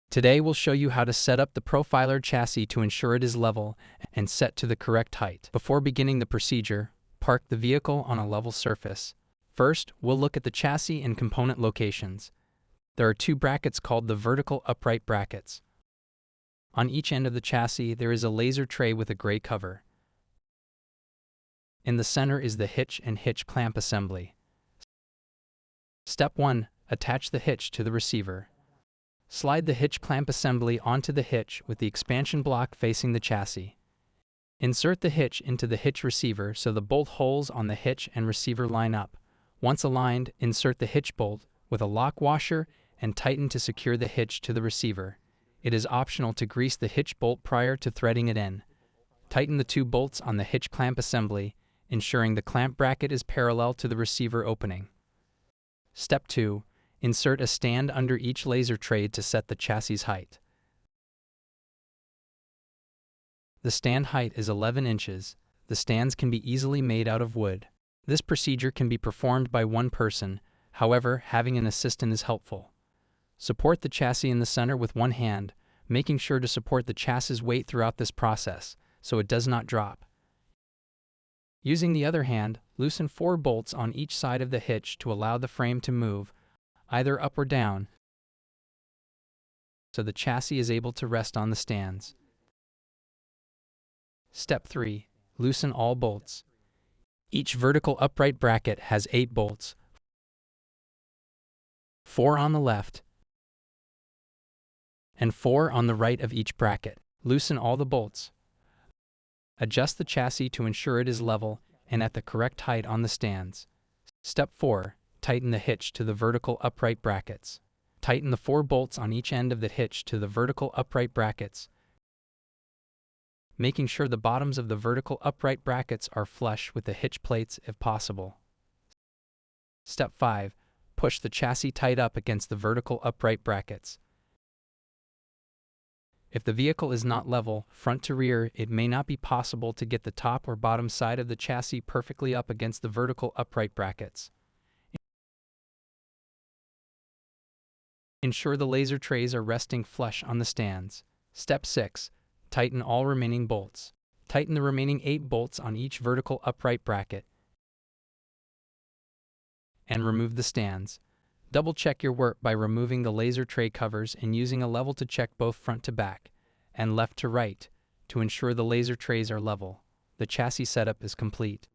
Today we'll show you how to set up the profiler chassis to ensure it is level and set to the correct height. Before beginning the procedure, park the vehicle on a level surface. First, we'll look at the chassis and component locations. There are two brackets called the vertical upright brackets. On each end of the chassis there is a laser tray with a gray cover. In the center is the hitch and hitch clamp assembly. Step 1. Attach the hitch to the receiver. Slide the hitch clamp assembly onto the hitch with the expansion block facing the chassis. Insert the hitch into the hitch receiver so the bolt holes on the hitch and receiver line up. Once aligned, insert the hitch bolt with a lock washer and tighten to secure the hitch to the receiver. It is optional to grease the hitch bolt prior to threading it in. Tighten the two bolts on the hitch clamp assembly, ensuring the clamp bracket is parallel to the receiver opening. Step 2. Insert a stand under each laser tray to set the chassis height. The stand height is 11 inches. The stands can be easily made out of wood. This procedure can be performed by one person, however, having an assistant is helpful. Support the chassis in the center with one hand, making sure to support the chassis weight throughout this process, so it does not drop. Using the other hand, loosen 4 bolts on each side of the hitch to allow the frame to move, either up or down, so the chassis is able to rest on the stands. Step 3. Loosen all bolts. Each vertical upright bracket has 8 bolts, 4 on the left and 4 on the right of each bracket. Loosen all the bolts. Adjust the chassis to ensure it is level and at the correct height on the stands. Step 4. Tighten the hitch to the vertical upright brackets. Tighten the 4 bolts on each end of the hitch to the vertical upright brackets, making sure the bottoms of the vertical upright brackets are flush with the hitch plates if possible. Step 5. Push the chassis tight up against the vertical upright brackets. If the vehicle is not level, front to rear, it may not be possible to get the top or bottom side of the chassis perfectly up against the vertical upright brackets. Ensure the laser trays are resting flush on the stands. Step 6. Tighten all remaining bolts. Tighten the remaining 8 bolts on each vertical upright bracket and remove the stands. Double-check your work by removing the laser tray covers and using a level to check both front to back and left to right to ensure the laser trays are level. The chassis setup is complete.